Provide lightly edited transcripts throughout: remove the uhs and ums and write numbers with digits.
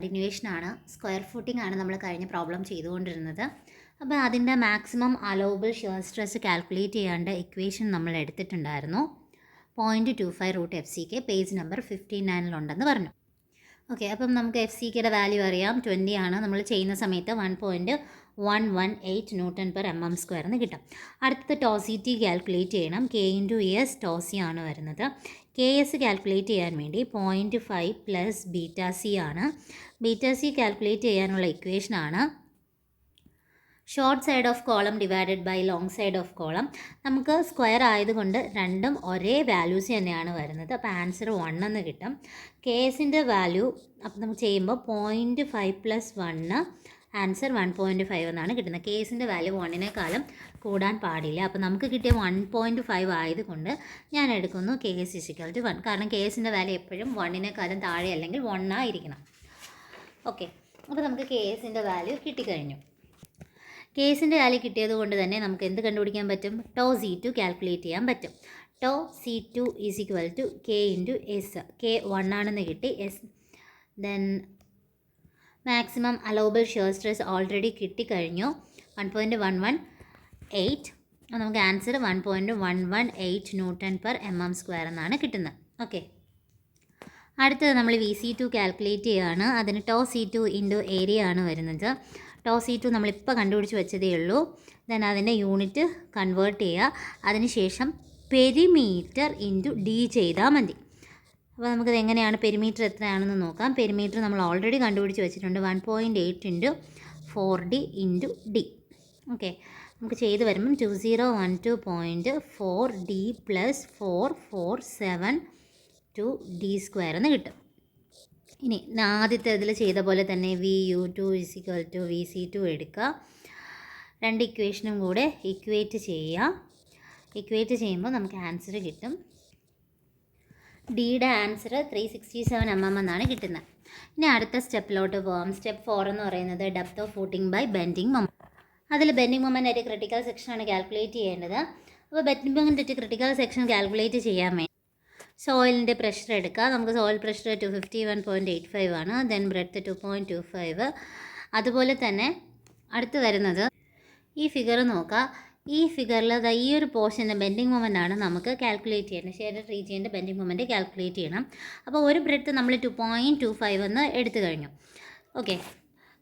കണ്ടിന്യൂവേഷനാണ്, square footing ആണ് നമ്മൾ കഴിഞ്ഞ പ്രോബ്ലം ചെയ്തുകൊണ്ടിരുന്നത്. അപ്പോൾ അതിൻ്റെ maximum allowable shear stress calculate ചെയ്യേണ്ട ഇക്വേഷൻ നമ്മൾ എടുത്തിട്ടുണ്ടായിരുന്നു. 0.25√FCK പേജ് നമ്പർ 59 പറഞ്ഞു. ഓക്കെ, അപ്പം നമുക്ക് FCKയുടെ വാല്യൂ അറിയാം, 20 ആണ്. നമ്മൾ ചെയ്യുന്ന സമയത്ത് 1.118 Newton/mm² എന്ന് കിട്ടും. അടുത്തത് ടോസിറ്റി കാൽക്കുലേറ്റ് ചെയ്യണം. K/S ടോസി ആണ് വരുന്നത്. KS കാൽക്കുലേറ്റ് ചെയ്യാൻ വേണ്ടി 0.5 + βC ആണ്. βC കാൽക്കുലേറ്റ് ചെയ്യാനുള്ള ഇക്വേഷനാണ് short side of column divided by long side of column. നമുക്ക് സ്ക്വയർ ആയതുകൊണ്ട് രണ്ടും ഒരേ വാല്യൂസ് തന്നെയാണ് വരുന്നത്. അപ്പോൾ ആൻസർ 1 എന്ന് കിട്ടും. KSൻ്റെ വാല്യൂ അപ്പം നമുക്ക് ചെയ്യുമ്പോൾ 0.5 + 1 ആൻസർ 1.5 എന്നാണ് കിട്ടുന്നത്. KSൻ്റെ വാല്യൂ 1നേക്കാളും കൂടാൻ പാടില്ല. അപ്പോൾ നമുക്ക് കിട്ടിയ 1.5 ആയതുകൊണ്ട് ഞാൻ എടുക്കുന്നു KS = 1. കാരണം KSൻ്റെ വാല്യൂ എപ്പോഴും 1നേക്കാളും താഴെ അല്ലെങ്കിൽ 1 ആയിരിക്കണം. ഓക്കെ, അപ്പോൾ നമുക്ക് KSൻ്റെ വാല്യൂ കിട്ടിക്കഴിഞ്ഞു. കേസിൻ്റെ വാല്യൂ കിട്ടിയത് കൊണ്ട് തന്നെ നമുക്ക് എന്ത് കണ്ടുപിടിക്കാൻ പറ്റും? ടോ C2 കാൽക്കുലേറ്റ് ചെയ്യാൻ പറ്റും. To C2 = K/S. K 1 ആണെന്ന് കിട്ടി. S then maximum allowable shear stress already കിട്ടിക്കഴിഞ്ഞു, 1.118. നമുക്ക് ആൻസർ 1.118 Newton/mm² എന്നാണ് കിട്ടുന്നത്. ഓക്കെ, അടുത്തത് നമ്മൾ VC2 കാൽക്കുലേറ്റ് ചെയ്യുകയാണ്. അതിന് ടോ C2 × ഏരിയ ആണ് വരുന്നത്. ടോ C2 നമ്മളിപ്പോൾ കണ്ടുപിടിച്ച് വെച്ചതേ ഉള്ളൂ. ദെൻ അതിൻ്റെ യൂണിറ്റ് കൺവേർട്ട് ചെയ്യുക. അതിനുശേഷം പെരിമീറ്റർ × D ചെയ്താൽ മതി. അപ്പോൾ നമുക്കത് എങ്ങനെയാണ് പെരിമീറ്റർ എത്രയാണെന്ന് നോക്കാം. പെരിമീറ്റർ നമ്മൾ ഓൾറെഡി കണ്ടുപിടിച്ച് വെച്ചിട്ടുണ്ട്, 1.8 × 4D × D. ഓക്കെ, നമുക്ക് ചെയ്ത് വരുമ്പം 2012.4D + 4472D² എന്ന് കിട്ടും. ഇനി ആദ്യത്തെ ഇതിൽ ചെയ്ത പോലെ തന്നെ VU2 = VC2 എടുക്കുക. രണ്ട് ഇക്വേഷനും കൂടെ ഇക്വേറ്റ് ചെയ്യുക. ഇക്വേറ്റ് ചെയ്യുമ്പോൾ നമുക്ക് ആൻസർ കിട്ടും. ഡിയുടെ ആൻസർ 367 mm എന്നാണ് കിട്ടുന്നത്. ഇനി അടുത്ത സ്റ്റെപ്പിലോട്ട് പോകാം. സ്റ്റെപ്പ് 4 എന്ന് പറയുന്നത് depth of footing by bending moment. അതിൽ ബെൻഡിങ് മൊമെൻറ്റ് ആയിട്ട് ക്രിട്ടിക്കൽ സെക്ഷനാണ് കാൽക്കുലേറ്റ് ചെയ്യേണ്ടത്. അപ്പോൾ ബെൻഡിങ് മൊമെൻറ്റ് ആയിട്ട് ക്രിട്ടിക്കൽ സെക്ഷൻ കാൽക്കുലേറ്റ് ചെയ്യാൻ വേണ്ടി സോയിലിൻ്റെ പ്രഷർ എടുക്കുക. നമുക്ക് സോയിൽ പ്രഷർ 251.85 ആണ്. Then breadth 2.25. അതുപോലെ തന്നെ അടുത്ത് വരുന്നത് ഈ ഫിഗർ നോക്കുക. ഈ ഫിഗറിൽ ഈ ഒരു പോർഷൻ്റെ ബെൻഡിങ് മൊമെൻ്റ് ആണ് നമുക്ക് കാൽക്കുലേറ്റ് ചെയ്യേണ്ടത്. ഷെയർഡ് റീജിയൻ്റെ ബെൻഡിങ് മൊമെൻറ്റ് കാൽക്കുലേറ്റ് ചെയ്യണം. അപ്പോൾ ഒരു ബ്രെഡ്ത്ത് നമ്മൾ 2.25 എന്ന് എടുത്തു കഴിഞ്ഞു. Okay,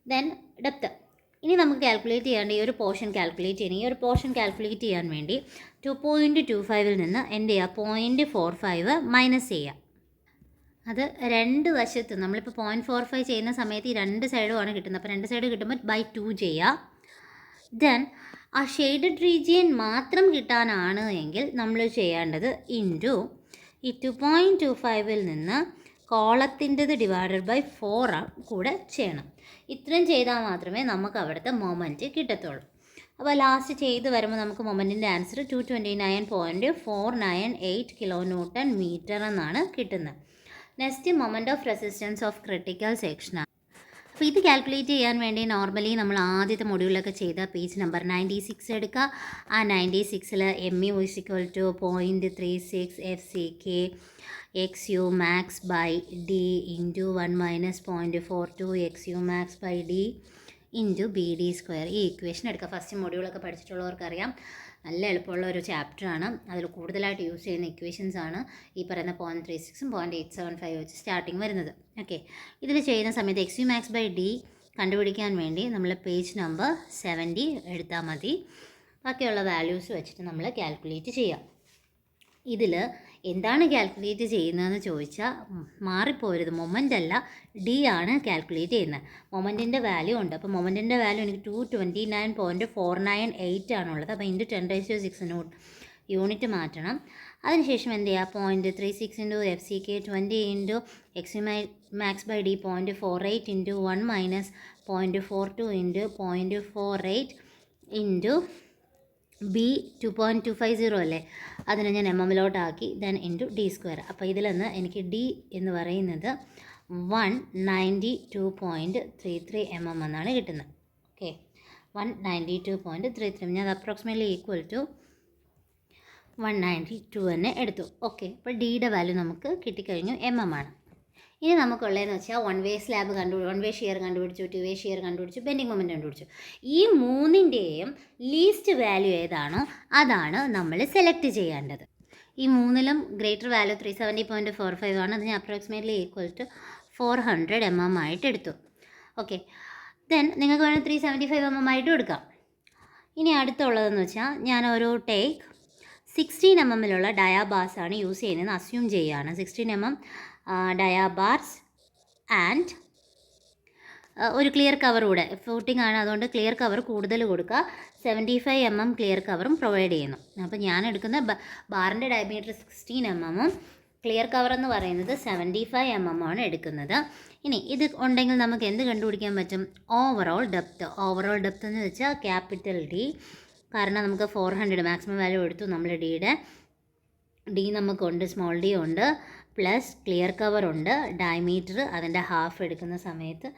then depth. ഇനി നമുക്ക് കാൽക്കുലേറ്റ് ചെയ്യേണ്ട ഈ ഒരു പോർഷൻ കാൽക്കുലേറ്റ് ചെയ്യണം. ഈ ഒരു പോർഷൻ കാൽക്കുലേറ്റ് ചെയ്യാൻ വേണ്ടി 2.25 നിന്ന് എന്ത് ചെയ്യുക? 0.45 മൈനസ് ചെയ്യുക. അത് രണ്ട് വശത്ത് നമ്മളിപ്പോൾ 0.45 ചെയ്യുന്ന സമയത്ത് ഈ രണ്ട് സൈഡുമാണ് കിട്ടുന്നത്. അപ്പോൾ രണ്ട് സൈഡ് കിട്ടുമ്പോൾ /2 ചെയ്യുക. ദെൻ ആ ഷെയ്ഡഡ് റീജിയൻ മാത്രം കിട്ടാനാണ് എങ്കിൽ നമ്മൾ ചെയ്യേണ്ടത് ഇൻറ്റു ഈ 2.25 നിന്ന് കോളത്തിൻ്റെത് /4 കൂടെ ചെയ്യണം. ഇത്രയും ചെയ്താൽ മാത്രമേ നമുക്ക് അവിടുത്തെ മൊമെൻറ്റ് കിട്ടത്തുള്ളൂ. അപ്പോൾ ലാസ്റ്റ് ചെയ്ത് വരുമ്പോൾ നമുക്ക് മൊമെൻറ്റിൻ്റെ ആൻസർ 229.498 kN/m എന്നാണ് കിട്ടുന്നത്. Next moment of resistance of critical സെക്ഷനാണ്. അപ്പോൾ ഇത് കാൽക്കുലേറ്റ് ചെയ്യാൻ വേണ്ടി നോർമലി നമ്മൾ ആദ്യത്തെ മൊഡ്യൂളിലൊക്കെ ചെയ്ത പേജ് നമ്പർ 96 എടുക്കുക. ആ 96ൽ MU = 0.36 FCK XU max/D × 1 - 0.42 XU max/D × BD². ഈ ഇക്വേഷൻ എടുക്കുക. ഫസ്റ്റ് മൊഡ്യൂളൊക്കെ പഠിച്ചിട്ടുള്ളവർക്കറിയാം, നല്ല എളുപ്പമുള്ള ഒരു ചാപ്റ്ററാണ്. അതിൽ കൂടുതലായിട്ട് യൂസ് ചെയ്യുന്ന ഇക്വേഷൻസ് ആണ് ഈ പറയുന്ന 0.36 0.875 വെച്ച് സ്റ്റാർട്ടിങ് വരുന്നത്. ഓക്കെ, ഇതിൽ ചെയ്യുന്ന സമയത്ത് XU max/D കണ്ടുപിടിക്കാൻ വേണ്ടി നമ്മൾ പേജ് നമ്പർ 70 എടുത്താൽ മതി. ബാക്കിയുള്ള വാല്യൂസ് വെച്ചിട്ട് നമ്മൾ കാൽക്കുലേറ്റ് ചെയ്യാം. ഇതിൽ എന്താണ് കാൽക്കുലേറ്റ് ചെയ്യുന്നതെന്ന് ചോദിച്ചാൽ മാറിപ്പോരുത്. മൊമെൻ്റ് അല്ല, ഡി ആണ് കാൽക്കുലേറ്റ് ചെയ്യുന്നത്. മൊമെൻറ്റിൻ്റെ വാല്യൂ ഉണ്ട്. അപ്പോൾ മൊമെൻറ്റിൻ്റെ വാല്യൂ എനിക്ക് 229.498 ആണുള്ളത്. അപ്പോൾ × 10⁶ യൂണിറ്റ് മാറ്റണം. അതിനുശേഷം എന്ത് ചെയ്യുക? 0.36 × FCK 20 × XU max/D 0.48 × 1 - 0.42 × 0.48 × B 2.250 അല്ലേ, അതിനെ ഞാൻ MM-ലോട്ടാക്കി. Then × D². അപ്പോൾ ഇതിൽ നിന്ന് എനിക്ക് D എന്ന് പറയുന്നത് 192.33 mm എന്നാണ് കിട്ടുന്നത്. ഓക്കെ, 192.33. ഞാൻ അപ്രോക്സിമേറ്റ്ലി ഈക്വൽ ടു 192 തന്നെ എടുത്തു. ഓക്കെ, അപ്പോൾ ഡിയുടെ വാല്യൂ നമുക്ക് കിട്ടിക്കഴിഞ്ഞു, MM ആണ്. ഇനി നമുക്കുള്ളതെന്ന് വെച്ചാൽ വൺ വേ ഷിയർ കണ്ടുപിടിച്ചു, 2 വേ ഷിയർ കണ്ടുപിടിച്ചു, ബെൻഡിങ് മൊമെൻറ്റ് കണ്ടുപിടിച്ചു. ഈ മൂന്നിൻ്റെയും ലീസ്റ്റ് വാല്യൂ ഏതാണോ അതാണ് നമ്മൾ സെലക്ട് ചെയ്യേണ്ടത്. ഈ മൂന്നിലും ഗ്രേറ്റർ വാല്യൂ 370.45 ആണ്. അതിന് അപ്രോക്സിമേറ്റ്ലി ഈക്വൽ ടു 400 mm ആയിട്ട് എടുത്തു. ഓക്കെ, ദെൻ നിങ്ങൾക്ക് വേണമെങ്കിൽ 375 mm ആയിട്ടും എടുക്കാം. ഇനി അടുത്തുള്ളതെന്ന് വെച്ചാൽ ഞാൻ ഒരു ടേക്ക് 16 mm ഡയാബാർസ് ആണ് യൂസ് ചെയ്യുന്നതെന്ന് അസ്യൂം ചെയ്യുകയാണ്. 16 mm ഡയാബാർസ് ആൻഡ് ഒരു ക്ലിയർ കവർ കൂടെ, ഫ്ലൂട്ടിംഗ് ആണ്, അതുകൊണ്ട് ക്ലിയർ കവർ കൂടുതൽ കൊടുക്കുക. 75 mm ക്ലിയർ കവറും പ്രൊവൈഡ് ചെയ്യുന്നു. അപ്പോൾ ഞാൻ എടുക്കുന്ന ബാറിൻ്റെ ഡയമീറ്റർ 16 mm ക്ലിയർ കവർ എന്ന് പറയുന്നത് 75 mm ആണ് എടുക്കുന്നത്. ഇനി ഇത് ഉണ്ടെങ്കിൽ നമുക്ക് എന്ത് കണ്ടുപിടിക്കാൻ പറ്റും? ഓവറോൾ ഡെപ്ത് എന്ന് വെച്ചാൽ ക്യാപിറ്റൽ ഡി. കാരണം നമുക്ക് 400 മാക്സിമം വാല്യൂ എടുത്തു നമ്മൾ ഡിയുടെ. ഡി നമുക്കുണ്ട്, സ്മോൾ ഡി ഉണ്ട്, പ്ലസ് ക്ലിയർ കവർ ഉണ്ട്, ഡയമീറ്റർ അതിൻ്റെ ഹാഫ് എടുക്കുന്ന സമയത്ത്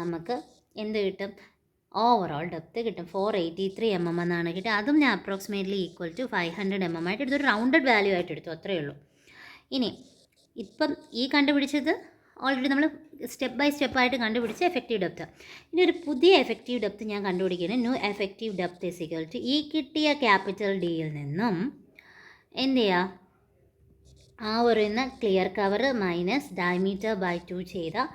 നമുക്ക് എന്ത് കിട്ടും? ഓവറോൾ ഡെപ്ത് കിട്ടും. 483 mm എന്നാണ് കിട്ടുക. അതും ഞാൻ അപ്രോക്സിമേറ്റ്ലി ഈക്വൽ ടു 500 mm ആയിട്ട് എടുത്തു. ഒരു റൗണ്ടഡ് വാല്യൂ ആയിട്ട് എടുത്തു, അത്രയേ ഉള്ളൂ. ഇനി ഇപ്പം ഈ കണ്ടുപിടിച്ചത് ഓൾറെഡി നമ്മൾ സ്റ്റെപ്പ് ബൈ സ്റ്റെപ്പായിട്ട് കണ്ടുപിടിച്ച എഫക്റ്റീവ് ഡെപ്ത്. ഇനി ഒരു പുതിയ എഫക്റ്റീവ് ഡെപ്ത് ഞാൻ കണ്ടുപിടിക്കുന്നത് new effective depth is equal to ഈ കിട്ടിയ ക്യാപിറ്റൽ ഡിയിൽ നിന്നും എന്ത് ചെയ്യുക? ആ പറയുന്ന clear cover minus diameter by 2 ചെയ്താൽ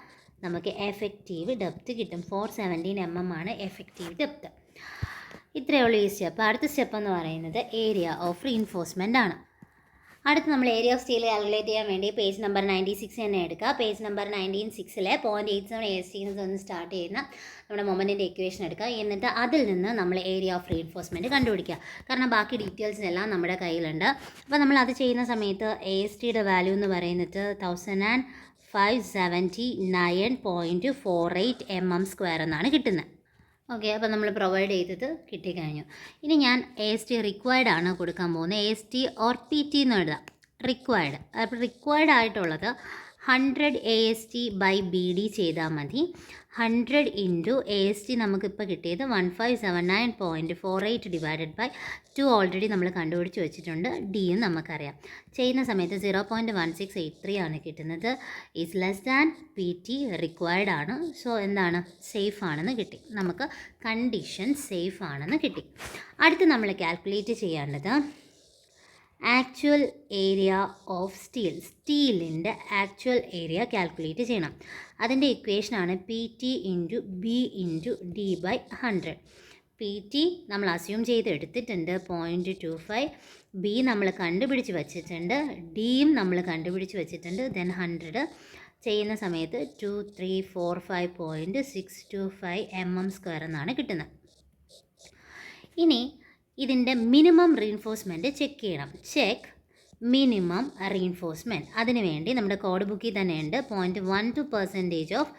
നമുക്ക് എഫക്റ്റീവ് ഡെപ്ത് കിട്ടും. 417 mm ആണ് എഫക്റ്റീവ് ഡെപ്ത്. ഇത്രയേ ഉള്ളൂ ഈ സ്റ്റെപ്പ്. അടുത്ത സ്റ്റെപ്പ് എന്ന് പറയുന്നത് ഏരിയ ഓഫ് റീഇൻഫോഴ്സ്മെൻ്റ് ആണ്. അടുത്ത് നമ്മൾ ഏരിയ ഓഫ് സ്റ്റീൽ കാൽക്കുലേറ്റ് ചെയ്യാൻ വേണ്ടി പേജ് നമ്പർ 96 തന്നെ എടുക്കുക. പേജ് നമ്പർ 96-ലെ 0.87 AST നിന്ന് സ്റ്റാർട്ട് ചെയ്യുന്ന നമ്മുടെ മൊമെൻറ്റിൻ്റെ ഇക്വേഷൻ എടുക്കുക. എന്നിട്ട് അതിൽ നിന്ന് നമ്മൾ ഏരിയ ഓഫ് റീഇൻഫോഴ്സ്മെൻറ്റ് കണ്ടുപിടിക്കുക. കാരണം ബാക്കി ഡീറ്റെയിൽസിനെല്ലാം നമ്മുടെ കയ്യിലുണ്ട്. അപ്പോൾ നമ്മൾ അത് ചെയ്യുന്ന സമയത്ത് ASTയുടെ വാല്യൂ എന്ന് പറയുന്നത് 1579.48 mm² എന്നാണ് കിട്ടുന്നത്. ഓക്കെ, അപ്പോൾ നമ്മൾ പ്രൊവൈഡ് ചെയ്തത് കിട്ടിക്കഴിഞ്ഞു. ഇനി ഞാൻ AST റിക്വയർഡ് ആണ് കൊടുക്കാൻ പോകുന്നത്. AST ഓർ PT എന്ന് എഴുതാം, റിക്വയർഡ്. അപ്പോൾ റിക്വയർഡ് ആയിട്ടുള്ളത് 100 AST ബൈ BD ചെയ്താൽ മതി. 100 ഇൻറ്റു AST നമുക്കിപ്പോൾ കിട്ടിയത് 1579.48 ഡിവൈഡഡ് ബൈ 2 ഓൾറെഡി നമ്മൾ കണ്ടുപിടിച്ച് വെച്ചിട്ടുണ്ട്. ഡിയും നമുക്കറിയാം. ചെയ്യുന്ന സമയത്ത് 0.1683 ആണ് കിട്ടുന്നത്. Is less than PT required ആണ്. സോ എന്താണ്? സേഫ് ആണെന്ന് കിട്ടി. നമുക്ക് കണ്ടീഷൻ സേഫ് ആണെന്ന് കിട്ടി. അടുത്ത് നമ്മൾ കാൽക്കുലേറ്റ് ചെയ്യേണ്ടത് ആക്ച്വൽ ഏരിയ ഓഫ് സ്റ്റീലിൻ്റെ ആക്ച്വൽ ഏരിയ കാൽക്കുലേറ്റ് ചെയ്യണം. അതിൻ്റെ ഇക്വേഷനാണ് PT into B into D by 100. PT നമ്മൾ അസ്യൂം ചെയ്ത് എടുത്തിട്ടുണ്ട് 0.25, B നമ്മൾ കണ്ടുപിടിച്ച് വച്ചിട്ടുണ്ട്, ഡിയും നമ്മൾ കണ്ടുപിടിച്ച് വെച്ചിട്ടുണ്ട്. ദെൻ 100 ചെയ്യുന്ന സമയത്ത് 2345.625 mm² എന്നാണ് കിട്ടുന്നത്. ഇനി ഇതിൻ്റെ മിനിമം റീഇൻഫോഴ്സ്മെൻറ്റ് ചെക്ക് ചെയ്യണം. Check minimum reinforcement. അതിനുവേണ്ടി നമ്മുടെ കോഡ് ബുക്കിൽ തന്നെ ഉണ്ട് 0.12% of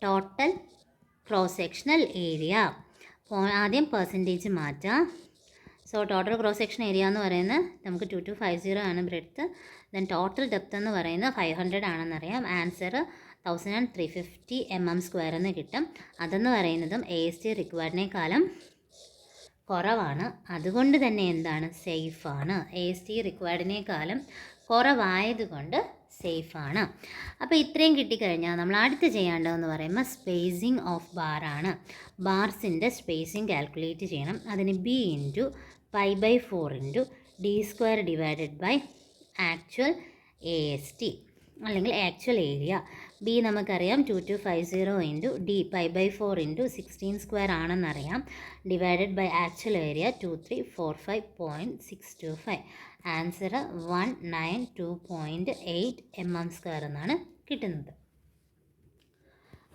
total cross sectional area. ആദ്യം പെർസെൻറ്റേജ് മാറ്റാം. So total cross section area എന്ന് പറയുന്നത് നമുക്ക് 2250 ആണ് ബ്രെഡ്ത്ത്. ദെൻ ടോട്ടൽ ഡെപ്ത് എന്ന് പറയുന്നത് 500 ആണെന്നറിയാം. ആൻസർ 1350 mm² എന്ന് കിട്ടും. അതെന്ന് പറയുന്നതും AST റിക്വയർഡിനേക്കാളും കുറവാണ്. അതുകൊണ്ട് തന്നെ എന്താണ്? സേഫാണ്. AST റിക്വയർഡിനേക്കാളും കുറവായതുകൊണ്ട് സേഫാണ്. അപ്പോൾ ഇത്രയും കിട്ടിക്കഴിഞ്ഞാൽ നമ്മൾ അടുത്ത് ചെയ്യേണ്ടതെന്ന് പറയുമ്പോൾ സ്പേസിങ് ഓഫ് ബാറാണ്. ബാർസിൻ്റെ സ്പേസിങ് കാൽക്കുലേറ്റ് ചെയ്യണം. അതിന് B into π/4 into D² divided by actual AST അല്ലെങ്കിൽ ആക്ച്വൽ ഏരിയ. B നമുക്കറിയാം 2250 ഇൻറ്റു D π/4 ഇൻറ്റു 16² ആണെന്നറിയാം. Divided by actual area 2345.625. Answer 192.8 mm² എന്നാണ് കിട്ടുന്നത്.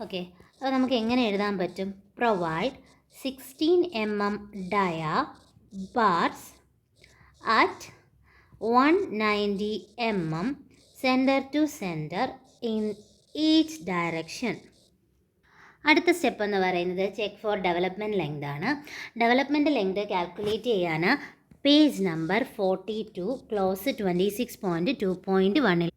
ഓക്കെ, അപ്പോൾ നമുക്ക് എങ്ങനെ എഴുതാൻ പറ്റും? Provide 16 mm dia bars at 190 mm centre to centre in each direction. അടുത്ത സ്റ്റെപ്പ് എന്ന് പറയുന്നത് ചെക്ക് ഫോർ ഡെവലപ്മെൻറ്റ് ലെങ്ത് ആണ്. ഡെവലപ്മെൻറ്റ് ലെങ്ത് കാൽക്കുലേറ്റ് ചെയ്യാൻ page number 42 clause 26.2.1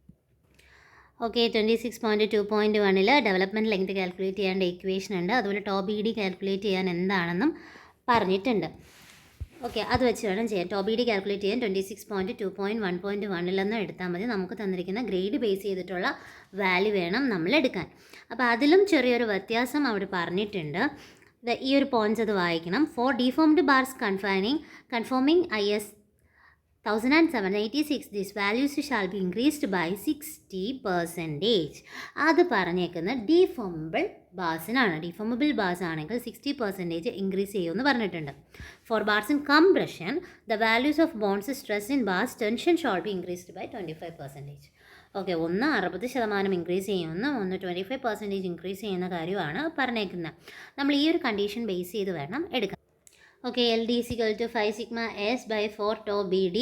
okay, 26.2.1 development length calculate ചെയ്യേണ്ട ഇക്വേഷൻ ഉണ്ട്. അതുപോലെ ടോപ്പ് BD കാൽക്കുലേറ്റ് ചെയ്യാൻ എന്താണെന്നും പറഞ്ഞിട്ടുണ്ട്. ഓക്കെ, അത് വെച്ച് വേണം ചെയ്യാൻ. ടോബി ഡി കാൽക്കുലേറ്റ് ചെയ്യാൻ 26.2.1.1 എടുത്താൽ മതി. നമുക്ക് തന്നിരിക്കുന്ന ഗ്രേഡ് ബേസ് ചെയ്തിട്ടുള്ള വാല്യൂ വേണം നമ്മൾ എടുക്കാൻ. അപ്പോൾ അതിലും ചെറിയൊരു വ്യത്യാസം അവിടെ പറഞ്ഞിട്ടുണ്ട്. ഈ ഒരു പോയിൻറ്റ്സ് അത് വായിക്കണം. For deformed bars conforming IS 1007-86 these values shall be increased by 60%. അത് പറഞ്ഞേക്കുന്ന ഡീഫോമബിൾ ബാസിനാണ്. ഡീഫോമബിൾ ബാസ് ആണെങ്കിൽ 60% ഇൻക്രീസ് ചെയ്യുമെന്ന് പറഞ്ഞിട്ടുണ്ട്. For bars in compression the values of bond stress in bars tension shall be increased by 25%. Okay, ഒന്ന് 60% increase ചെയ്യുമെന്ന്, ഒന്ന് 25% increase ചെയ്യുന്ന കാര്യമാണ് പറഞ്ഞേക്കുന്നത്. നമ്മൾ ഈ ഒരു കണ്ടീഷൻ ബേസ് ചെയ്ത് വേണം എടുക്കാൻ. Okay, LD = 5 sigma S by 4 tau BD.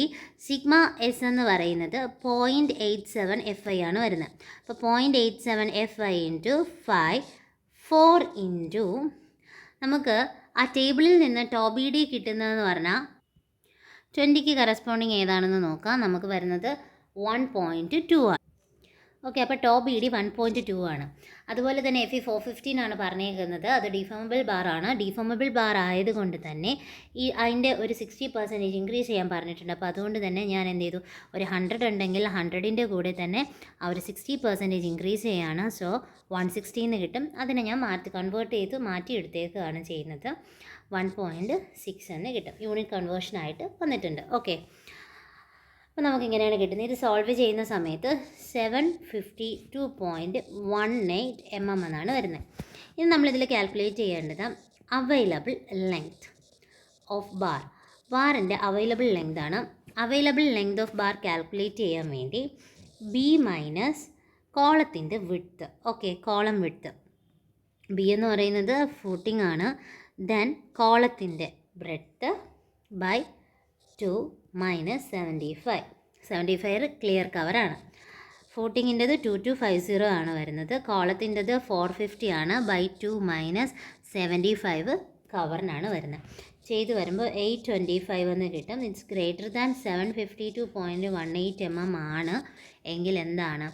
Sigma S എന്ന് പറയുന്നത് 0.87 FI ആണ് വരുന്നത്. അപ്പോൾ 0.87 FI ഇൻറ്റു 5 4 ഇൻറ്റു നമുക്ക് ആ ടേബിളിൽ നിന്ന് ടോ BD കിട്ടുന്നതെന്ന് പറഞ്ഞാൽ 20ക്ക് കറസ്പോണ്ടിങ് ഏതാണെന്ന് നോക്കാം. നമുക്ക് വരുന്നത് 1.2 ആണ്. ഓക്കെ, അപ്പോൾ ടോ BD 1.2 ആണ്. അതുപോലെ തന്നെ FE 415 ആണ് പറഞ്ഞേക്കുന്നത്. അത് ഡീഫോമബിൾ ബാർ ആണ്. ഡീഫോമബിൾ ബാർ ആയതുകൊണ്ട് തന്നെ അതിൻ്റെ ഒരു 60% ഇൻക്രീസ് ചെയ്യാൻ പറഞ്ഞിട്ടുണ്ട്. അപ്പോൾ അതുകൊണ്ട് തന്നെ ഞാൻ എന്ത് ചെയ്തു, ഒരു 100 ഉണ്ടെങ്കിൽ 100ൻ്റെ കൂടെ തന്നെ ആ ഒരു 60% ഇൻക്രീസ് ചെയ്യാണ്. സോ 160 എന്ന് കിട്ടും. അതിനെ ഞാൻ കൺവേർട്ട് ചെയ്ത് മാറ്റിയെടുത്തേക്കാണ് ചെയ്യുന്നത്. 1.6 എന്ന് കിട്ടും. യൂണിറ്റ് കൺവേർഷനായിട്ട് വന്നിട്ടുണ്ട്. ഓക്കെ, അപ്പോൾ നമുക്കിങ്ങനെയാണ് കിട്ടുന്നത്. ഇത് സോൾവ് ചെയ്യുന്ന സമയത്ത് 752.18 mm എന്നാണ് വരുന്നത്. ഇനി നമ്മളിതിൽ കാൽക്കുലേറ്റ് ചെയ്യേണ്ടത് അവൈലബിൾ ലെങ്ത് ഓഫ് ബാർ. ബാറിൻ്റെ അവൈലബിൾ ലെങ്ത് ആണ്. Available length of bar calculate ചെയ്യാൻ വേണ്ടി B മൈനസ് കോളത്തിൻ്റെ width. Okay, column width B എന്ന് പറയുന്നത് ഫൂട്ടിംഗ് ആണ്. ദെൻ കോളത്തിൻ്റെ ബ്രെഡ്ത്ത് ബൈ 2 മൈനസ് 75 ക്ലിയർ കവറാണ്. ഫൂട്ടിങ്ങിൻ്റെത് 2250 ആണ് വരുന്നത്. കോളത്തിൻ്റെത് 450 ആണ്. ബൈ 2 മൈനസ് 75 കവറിനാണ് വരുന്നത്. ചെയ്ത് വരുമ്പോൾ 825 എന്ന് കിട്ടും. ഇറ്റ്സ് ഗ്രേറ്റർ ദാൻ 752.18 mm ആണ് എങ്കിൽ എന്താണ്,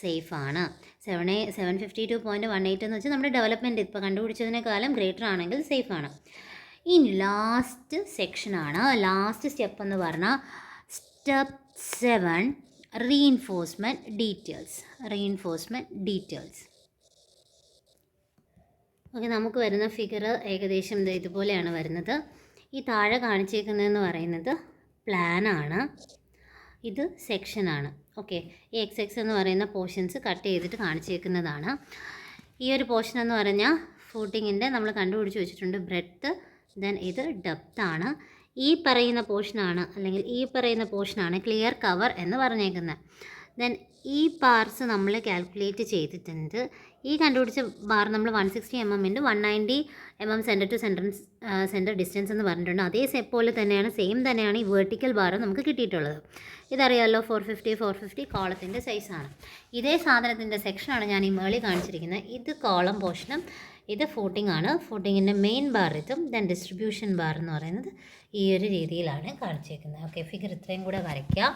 സേഫ് ആണ്. 752.18 എന്ന് വെച്ചാൽ നമ്മുടെ ഡെവലപ്മെൻറ്റ് ഇപ്പോൾ കണ്ടുപിടിച്ചതിനേക്കാളും ഗ്രേറ്റർ ആണെങ്കിൽ സേഫ് ആണ്. ഇനി ലാസ്റ്റ് സെക്ഷനാണ്. ലാസ്റ്റ് സ്റ്റെപ്പ് എന്ന് പറഞ്ഞാൽ സ്റ്റെപ്പ് 7 റീഇൻഫോഴ്സ്മെൻറ്റ് ഡീറ്റെയിൽസ്. ഓക്കെ, നമുക്ക് വരുന്ന ഫിഗർ ഏകദേശം ഇതുപോലെയാണ് വരുന്നത്. ഈ താഴെ കാണിച്ചേക്കുന്നതെന്ന് പറയുന്നത് പ്ലാനാണ്, ഇത് സെക്ഷനാണ്. ഓക്കെ, ഈ XX എന്ന് പറയുന്ന പോർഷൻസ് കട്ട് ചെയ്തിട്ട് കാണിച്ചേക്കുന്നതാണ്. ഈ ഒരു പോർഷൻ എന്ന് പറഞ്ഞാൽ ഫൂട്ടിങ്ങിൻ്റെ നമ്മൾ കണ്ടുപിടിച്ച് വെച്ചിട്ടുണ്ട് ബ്രെഡ്ത്ത്. ദെൻ ഇത് ഡെപ്താണ്. ഈ പറയുന്ന പോർഷനാണ് ക്ലിയർ കവർ എന്ന് പറഞ്ഞേക്കുന്നത്. ദെൻ ഈ ബാർസ് നമ്മൾ കാൽക്കുലേറ്റ് ചെയ്തിട്ടുണ്ട്. ഈ കണ്ടുപിടിച്ച ബാർ നമ്മൾ 160 mm × 190 mm centre to centre distance എന്ന് പറഞ്ഞിട്ടുണ്ട്. അതേ പോലെ തന്നെയാണ്, സെയിം തന്നെയാണ് ഈ വെർട്ടിക്കൽ ബാർ നമുക്ക് കിട്ടിയിട്ടുള്ളത്. ഇതറിയാമല്ലോ, 450 കോളത്തിൻ്റെ സൈസാണ്. ഇതേ സാധനത്തിൻ്റെ സെക്ഷനാണ് ഞാൻ ഈ മേളിൽ കാണിച്ചിരിക്കുന്നത്. ഇത് കോളം പോർഷനും ഇത് ഫൂട്ടിംഗ് ആണ്. ഫൂട്ടിങ്ങിൻ്റെ മെയിൻ ബാർ ഇതും, ദെൻ ഡിസ്ട്രിബ്യൂഷൻ ബാർ എന്ന് പറയുന്നത് ഈ ഒരു രീതിയിലാണ് കാണിച്ചേക്കുന്നത്. ഓക്കെ, ഫിഗർ ഇത്രയും കൂടെ വരയ്ക്കാം.